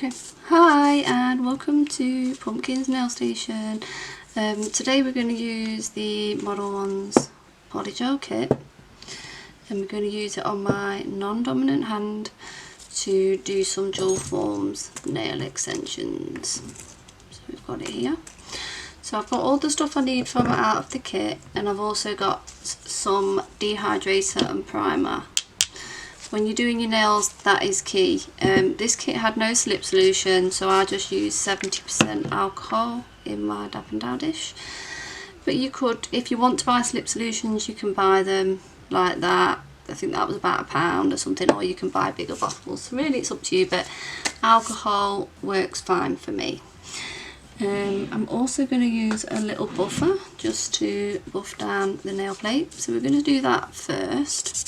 Okay, hi and welcome to Pumpkin's Nail Station. Today we're going to use the Modelones Polygel kit, and we're going to use it on my non-dominant hand to do some dual forms nail extensions. So we've got it here. So I've got all the stuff I need from out of the kit, and I've also got some dehydrator and primer. When you're doing your nails, that is key. This kit had no slip solution, so I just used 70% alcohol in my dab and dow dish. But you could, if you want to buy slip solutions, you can buy them like that. I think that was about £1 or something, or you can buy bigger bottles. So really it's up to you, but alcohol works fine for me. I'm also going to use a little buffer just to buff down the nail plate. So we're going to do that first.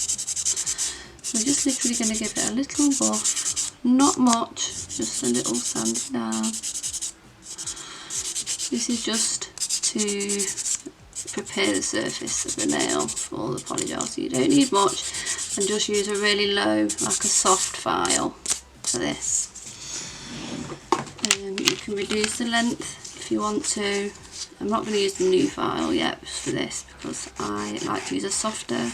We're just literally going to give it a little buff, not much, just a little sand down. This is just to prepare the surface of the nail for all the polygel, so you don't need much, and just use a really low, like a soft file for this. You can reduce the length if you want to. I'm not going to use the new file yet for this because I like to use a softer,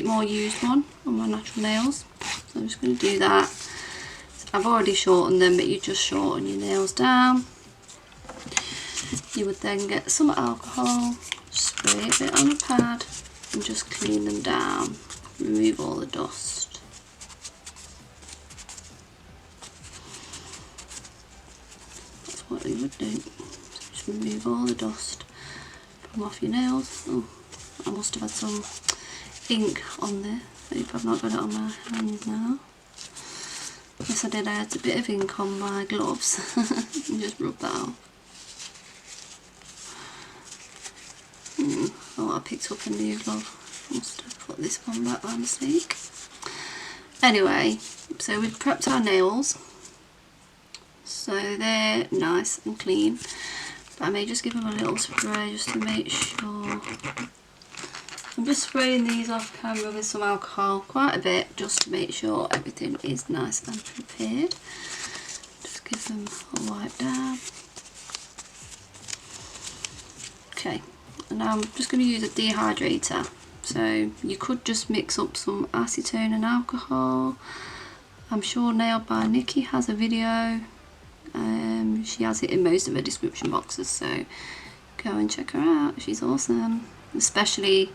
more used one on my natural nails. So I'm just going to do that. I've already shortened them, but you just shorten your nails down. You would then get some alcohol, spray a bit on a pad and just clean them down, remove all the dust. That's what you would do. So just remove all the dust from off your nails. Oh, I must have had some ink on there. I hope I've not got it on my hands now. Yes, I did. I had a bit of ink on my gloves. And just rub that off. Oh, I picked up a new glove. Must have put this one back by mistake. Anyway, so we've prepped our nails. So they're nice and clean. But I may just give them a little spray just to make sure. I'm just spraying these off camera with some alcohol, quite a bit, just to make sure everything is nice and prepared. Just give them a wipe down. Okay, and now I'm just going to use a dehydrator. So you could just mix up some acetone and alcohol. I'm sure Nailed by Nikki has a video. She has it in most of her description boxes, so go and check her out. She's awesome. Especially,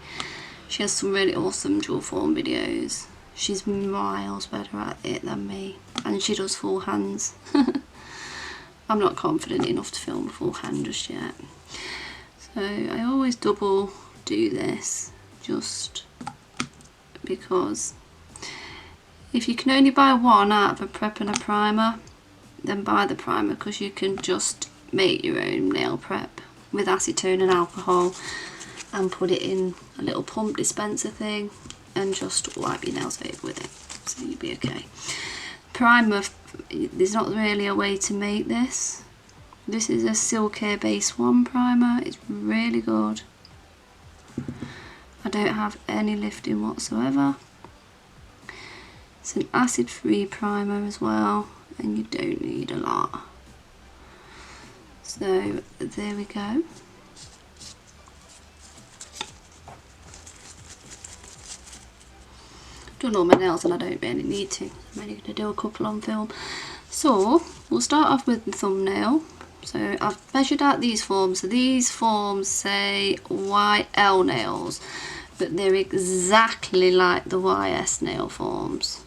she has some really awesome dual form videos. She's miles better at it than me, and she does full hands. I'm not confident enough to film a full hand just yet, so I always double do this, just because if you can only buy one out of a prep and a primer, then buy the primer, because you can just make your own nail prep with acetone and alcohol and put it in a little pump dispenser thing and just wipe your nails over with it, so you'll be okay. Primer, there's not really a way to make this. This is a Silcare Base 1 primer. It's really good. I don't have any lifting whatsoever. It's an acid-free primer as well, and you don't need a lot. So there we go. Done all my nails and I don't really need to. I'm only going to do a couple on film. So we'll start off with the thumbnail. So I've measured out these forms. So these forms say YL nails, but they're exactly like the YS nail forms.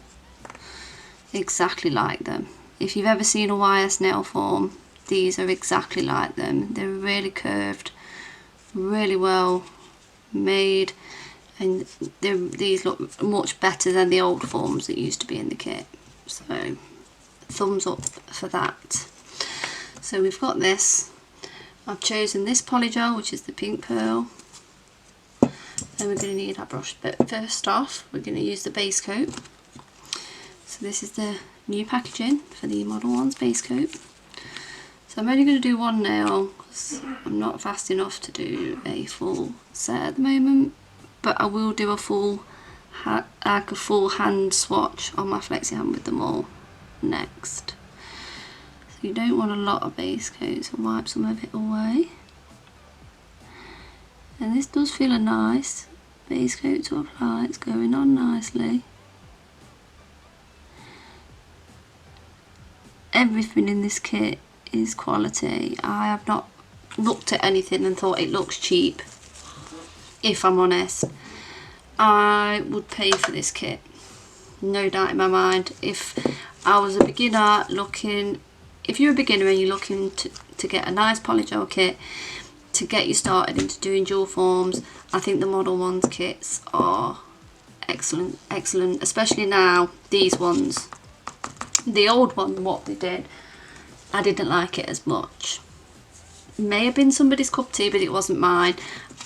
Exactly like them. If you've ever seen a YS nail form, these are exactly like them. They're really curved, really well made. And these look much better than the old forms that used to be in the kit. So thumbs up for that. So we've got this. I've chosen this Polygel, which is the pink pearl. Then we're going to need our brush. But first off, we're going to use the base coat. So this is the new packaging for the Modelones base coat. So I'm only going to do one nail because I'm not fast enough to do a full set at the moment. But I will do a full hand swatch on my flexi hand with them all next. You don't want a lot of base coat, so wipe some of it away. And this does feel a nice base coat to apply, it's going on nicely. Everything in this kit is quality. I have not looked at anything and thought it looks cheap, if I'm honest. I would pay for this kit, no doubt in my mind. If I was a beginner looking, if you're a beginner and you're looking to get a nice Polygel kit to get you started into doing dual forms, I think the Modelones kits are excellent, especially now, these ones. The old one, what they did, I didn't like it as much. May have been somebody's cup of tea, but it wasn't mine.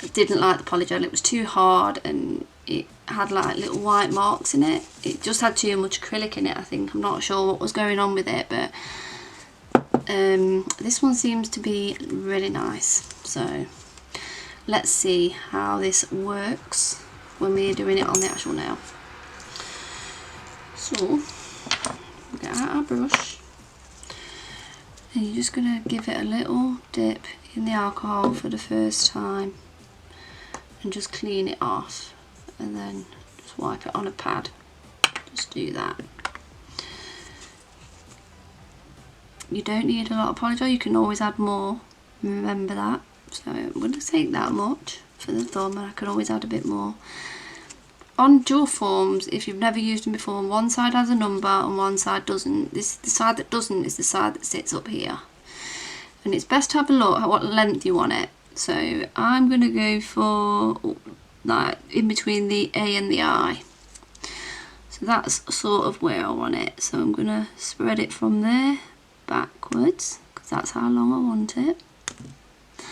I didn't like the Polygel, it was too hard and it had like little white marks in it. It just had too much acrylic in it, I think. I'm not sure what was going on with it, but this one seems to be really nice. So let's see how this works when we're doing it on the actual nail. So get out our brush and you're just going to give it a little dip in the alcohol for the first time and just clean it off, and then just wipe it on a pad. Just do that. You don't need a lot of Polygel, you can always add more, remember that. So I'm going to take that much for the thumb and I can always add a bit more. On dual forms, if you've never used them before, one side has a number and one side doesn't. The side that doesn't is the side that sits up here. And it's best to have a look at what length you want it. So I'm going to go for like in between the A and the I. So that's sort of where I want it. So I'm going to spread it from there backwards, because that's how long I want it. And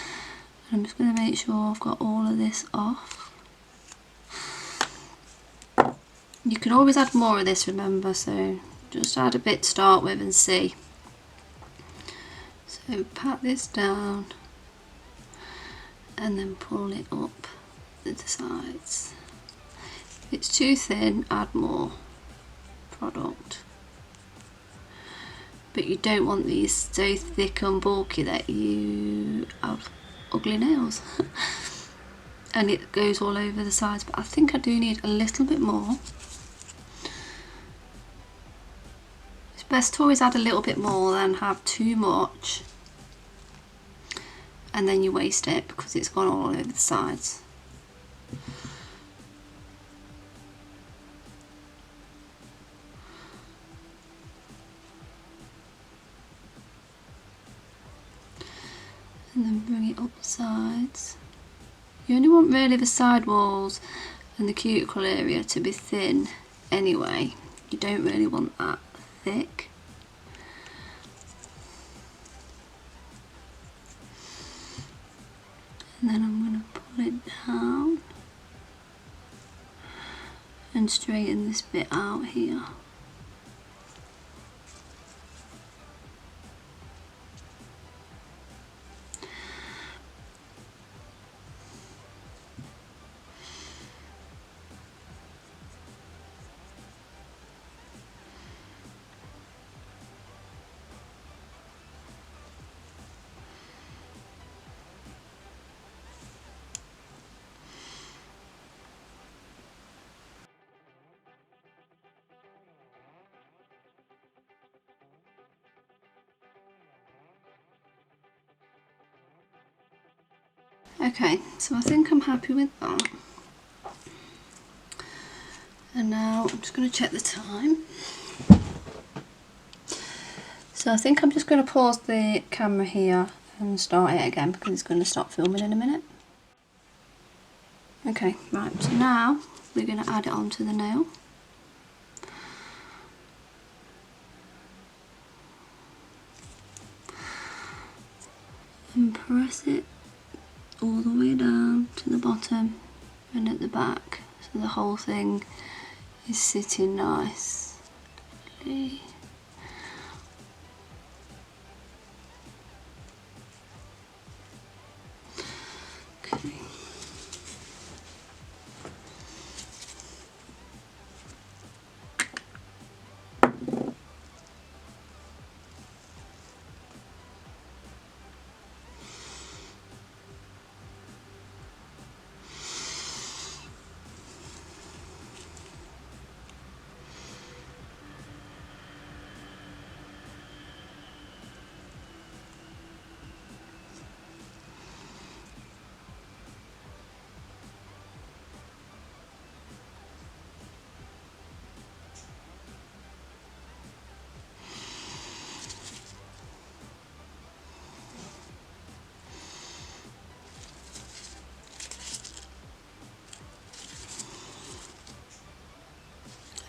I'm just going to make sure I've got all of this off. You can always add more of this, remember, so just add a bit to start with and see. So pat this down and then pull it up to the sides. If it's too thin, add more product. But you don't want these so thick and bulky that you have ugly nails. And it goes all over the sides, but I think I do need a little bit more. It's best to always add a little bit more than have too much and then you waste it because it's gone all over the sides. And then bring it up the sides. You only want really the side walls and the cuticle area to be thin anyway. You don't really want that thick. And then I'm going to pull it down and straighten this bit out here. Okay, so I think I'm happy with that. And now I'm just going to check the time. So I think I'm just going to pause the camera here and start it again because it's going to stop filming in a minute. Okay, right, so now we're going to add it onto the nail. And press it all the way down to the bottom and at the back, so the whole thing is sitting nicely. Okay.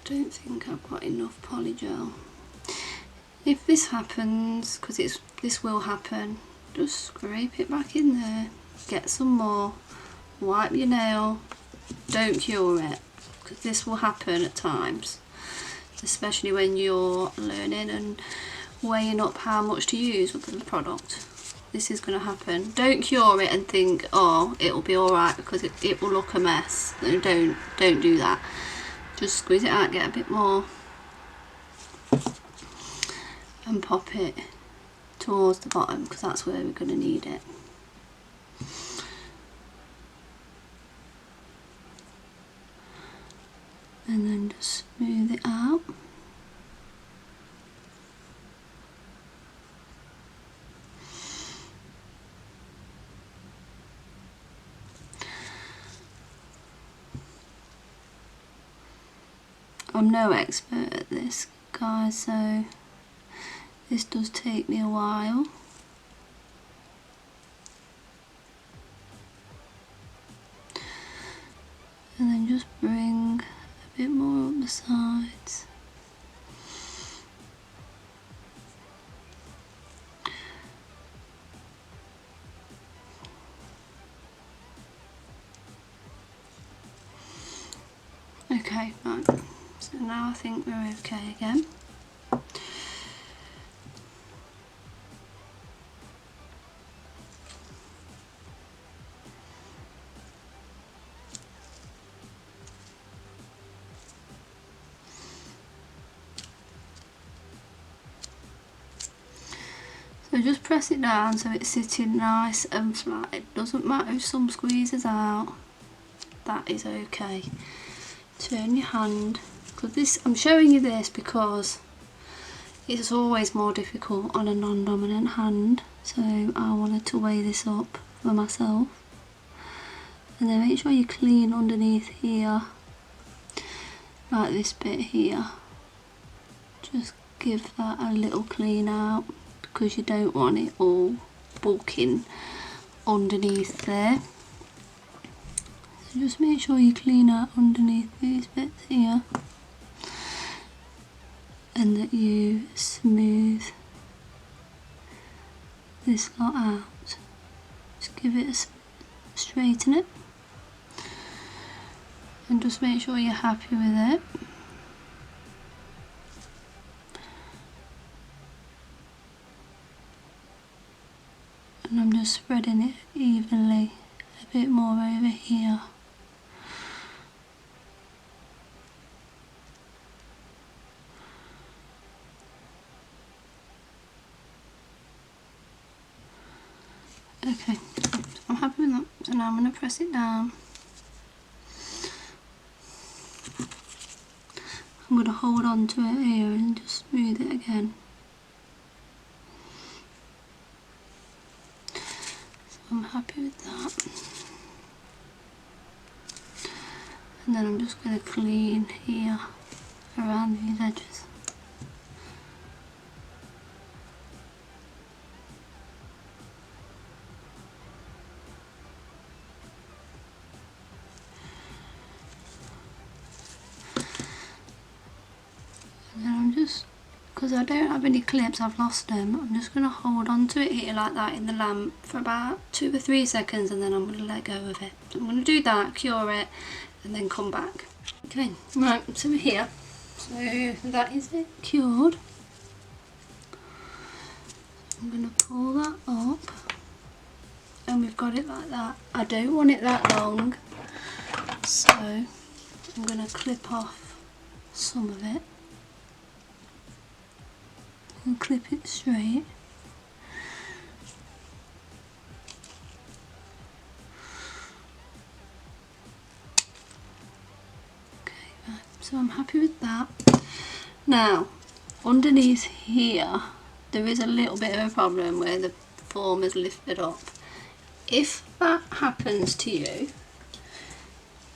don't think I've got enough polygel. If this happens, because this will happen, just scrape it back in there, get some more, wipe your nail, don't cure it, because this will happen at times, especially when you're learning and weighing up how much to use with the product. This is going to happen. Don't cure it and think, oh, it'll be alright because it will look a mess. No, don't do that. Just squeeze it out, get a bit more, and pop it towards the bottom, because that's where we're going to need it. And then just smooth it out. I'm no expert at this, guys, so this does take me a while. And then just bring a bit more up the sides. Okay, right. So now I think we're okay again. So just press it down so it's sitting nice and flat. It doesn't matter if some squeezes out, that is okay. Turn your hand, because this, I'm showing you this because it's always more difficult on a non-dominant hand, so I wanted to weigh this up for myself. And then make sure you clean underneath here, like this bit here. Just give that a little clean out, because you don't want it all bulking underneath there. So just make sure you clean out underneath these bits here, and that you smooth this lot out. Just give it a straighten it, and just make sure you're happy with it. And I'm just spreading it evenly a bit more over here. Okay, so I'm happy with that. So now I'm going to press it down. I'm going to hold on to it here and just smooth it again. I'm happy with that. And then I'm just going to clean here around these edges. And then I'm just, because I don't have any clips, I've lost them, I'm just going to hold on to it here like that in the lamp for about 2 or 3 seconds, and then I'm going to let go of it. So I'm going to do that, cure it, and then come back. Okay, right, so we're here. So that is it, cured. I'm going to pull that up, and we've got it like that. I don't want it that long, so I'm going to clip off some of it and clip it straight. Okay, right, so I'm happy with that. Now, underneath here, there is a little bit of a problem where the form is lifted up. If that happens to you,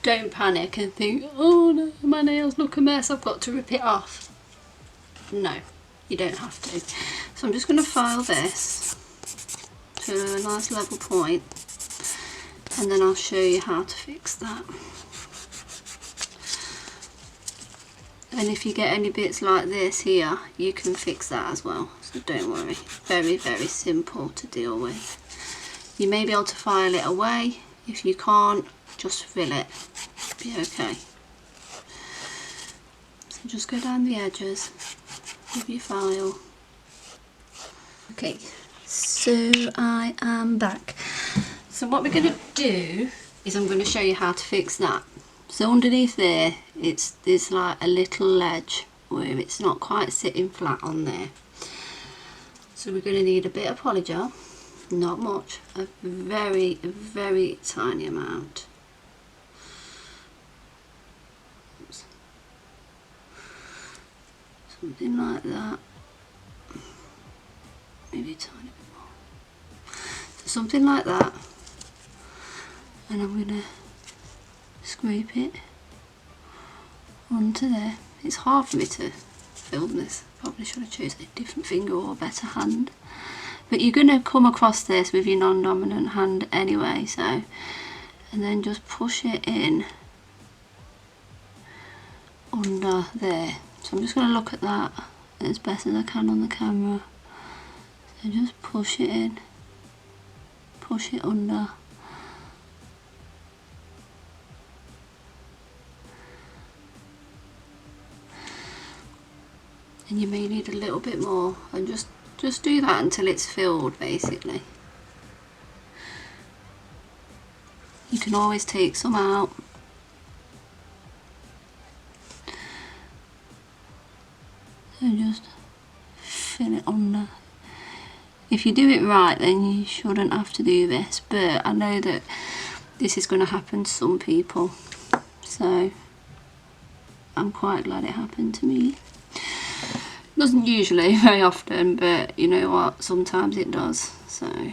don't panic and think, oh no, my nails look a mess, I've got to rip it off. No, you don't have to. So I'm just going to file this to a nice level point, and then I'll show you how to fix that. And if you get any bits like this here, you can fix that as well, so don't worry. Very, very simple to deal with. You may be able to file it away. If you can't, just fill it. Be okay. So just go down the edges with your file. Okay, so I am back. So what we're going to do is I'm going to show you how to fix that. So underneath there, there's like a little ledge where it's not quite sitting flat on there. So we're going to need a bit of Polygel, not much, a very, very tiny amount. Oops. Something like that. Maybe a tiny bit more. So something like that. And I'm going to scrape it onto there. It's hard for me to film this. Probably should have chosen a different finger or a better hand. But you're going to come across this with your non-dominant hand anyway, so. And then just push it in under there. So I'm just going to look at that as best as I can on the camera. So just push it in. Push it under. And you may need a little bit more, and just do that until it's filled basically. You can always take some out. So just fill it under. If you do it right, then you shouldn't have to do this, but I know that this is going to happen to some people, so I'm quite glad it happened to me. Doesn't usually, very often, but you know what, sometimes it does, so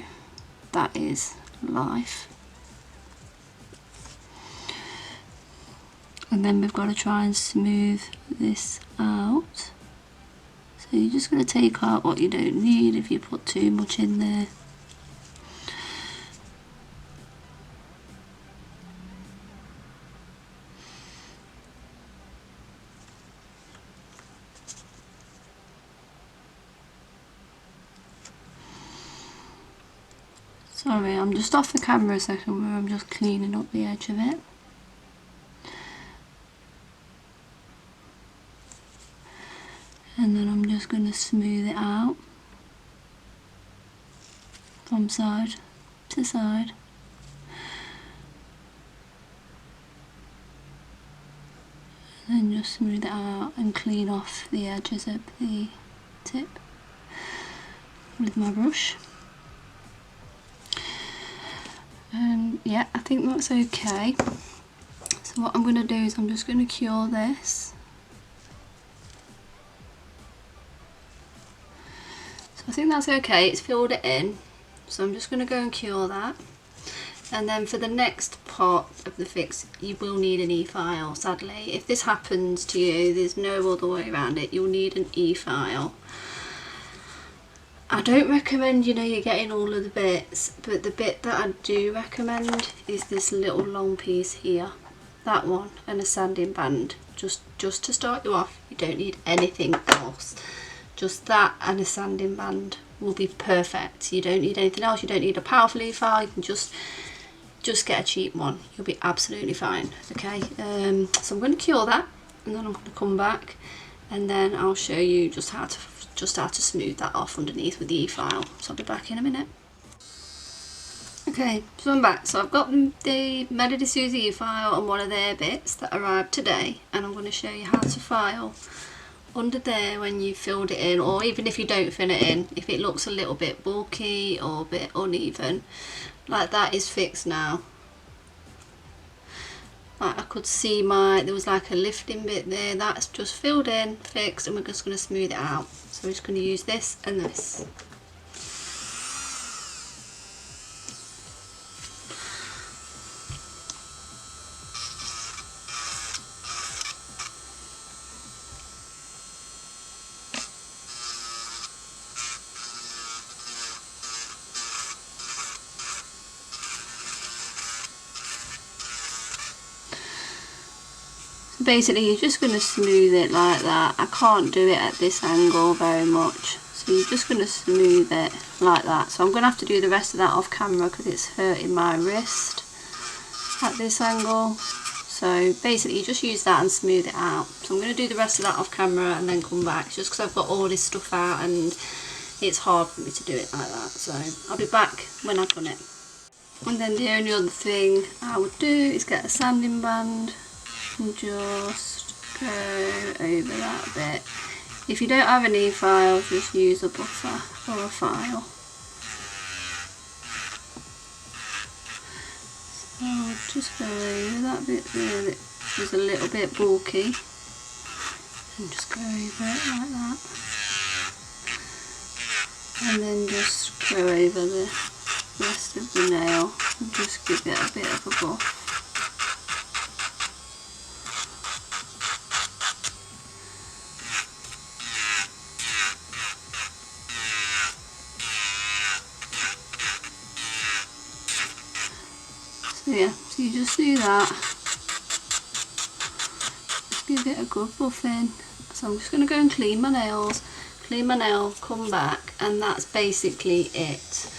that is life. And then we've got to try and smooth this out. So you're just going to take out what you don't need if you put too much in there. Sorry, I'm just off the camera a second where I'm just cleaning up the edge of it. And then I'm just going to smooth it out from side to side. And then just smooth it out and clean off the edges of the tip with my brush. And yeah, I think that's okay. So what I'm going to do is I'm just going to cure this. So I think that's okay, it's filled it in. So I'm just going to go and cure that. And then for the next part of the fix, you will need an e-file, sadly. If this happens to you, there's no other way around it, you'll need an e-file. I don't recommend, you know, you're getting all of the bits, but the bit that I do recommend is this little long piece here. That one, and a sanding band. Just to start you off, you don't need anything else. Just that and a sanding band will be perfect. You don't need anything else, you don't need a powerful e-file, you can just get a cheap one. You'll be absolutely fine, okay? So I'm going to cure that, and then I'm going to come back, and then I'll show you just how to smooth that off underneath with the e-file. So I'll be back in a minute. Okay, so I'm back. So I've got the Modelones e-file and one of their bits that arrived today, and I'm going to show you how to file under there when you filled it in, or even if you don't fill it in, if it looks a little bit bulky or a bit uneven, like that is fixed now. Like I could see there was like a lifting bit there, that's just filled in, fixed, and we're just going to smooth it out. So we're just going to use this and this. Basically you're just going to smooth it like that. I can't do it at this angle very much, so you're just going to smooth it like that. So I'm going to have to do the rest of that off camera because it's hurting my wrist at this angle. So basically you just use that and smooth it out. So I'm going to do the rest of that off camera and then come back, just because I've got all this stuff out and it's hard for me to do it like that. So I'll be back when I've done it. And then the only other thing I would do is get a sanding band and just go over that bit. If you don't have an e-file, just use a buffer or a file. So I'll just go over that bit there that is a little bit bulky and just go over it like that. And then just go over the rest of the nail and just give it a bit of a buff. So yeah, so you just do that, just give it a good buffing. So I'm just going to go and clean my nails, come back, and that's basically it.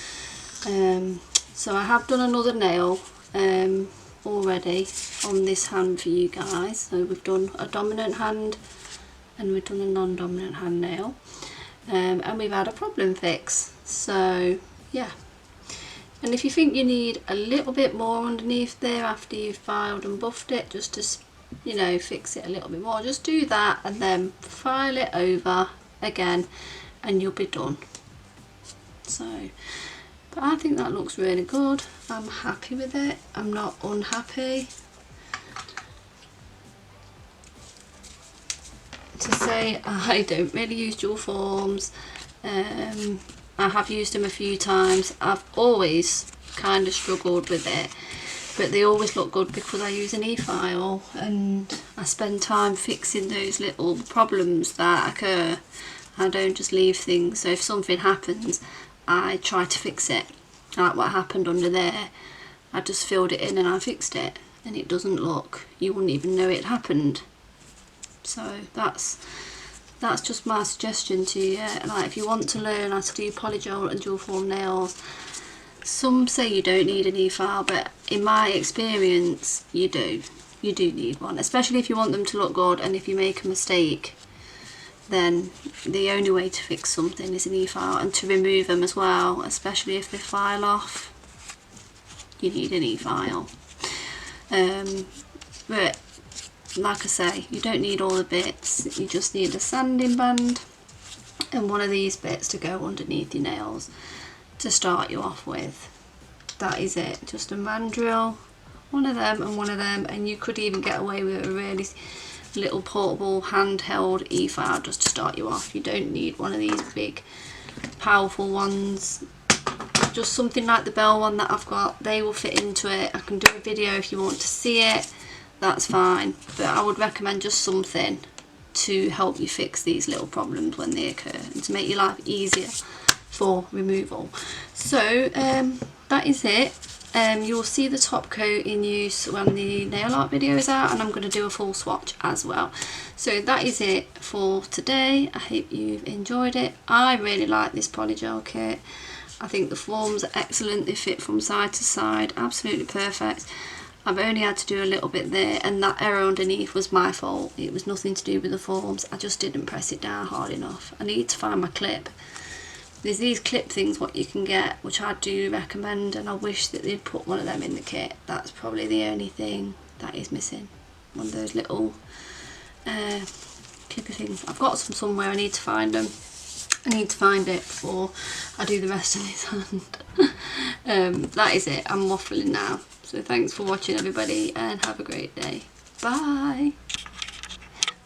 So I have done another nail already on this hand for you guys. So we've done a dominant hand and we've done a non-dominant hand nail, and we've had a problem fix. So yeah. And if you think you need a little bit more underneath there after you've filed and buffed it, just to, you know, fix it a little bit more, just do that and then file it over again and you'll be done. So, but I think that looks really good. I'm happy with it. I'm not unhappy. To say I don't really use dual forms. I have used them a few times. I've always kind of struggled with it, but they always look good because I use an e-file and I spend time fixing those little problems that occur. I don't just leave things, so if something happens I try to fix it. Like what happened under there, I just filled it in and I fixed it, and it doesn't look, you wouldn't even know it happened. So that's just my suggestion to you. Like, if you want to learn how to do polygel and dual form nails, some say you don't need an e-file, but in my experience you do need one, especially if you want them to look good. And if you make a mistake, then the only way to fix something is an e-file, and to remove them as well, especially if they file off, you need an e-file. But like I say, you don't need all the bits, you just need a sanding band and one of these bits to go underneath your nails to start you off with. That is it, just a mandrel, one of them and one of them, and you could even get away with a really little portable handheld e-file just to start you off. You don't need one of these big powerful ones. Just something like the Bell one that I've got, they will fit into it. I can do a video if you want to see it, that's fine, but I would recommend just something to help you fix these little problems when they occur and to make your life easier for removal. So that is it. You'll see the top coat in use when the nail art video is out, and I'm going to do a full swatch as well. So that is it for today. I hope you've enjoyed it. I really like this Polygel kit. I think the forms are excellent, they fit from side to side, absolutely perfect. I've only had to do a little bit there, and that error underneath was my fault. It was nothing to do with the forms, I just didn't press it down hard enough. I need to find my clip. There's these clip things what you can get, which I do recommend, and I wish that they'd put one of them in the kit. That's probably the only thing that is missing. One of those little clippy things. I've got some somewhere, I need to find them. I need to find it before I do the rest of this hand. That is it, I'm waffling now. So thanks for watching everybody, and have a great day. Bye!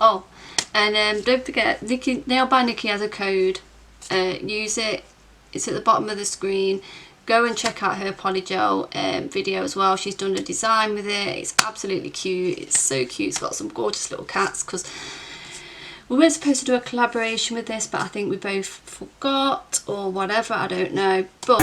Oh, and don't forget, Nail by Nikki has a code. Use it, it's at the bottom of the screen. Go and check out her Polygel video as well. She's done a design with it, it's absolutely cute, it's so cute. It's got some gorgeous little cats, because we were supposed to do a collaboration with this, but I think we both forgot or whatever, I don't know. But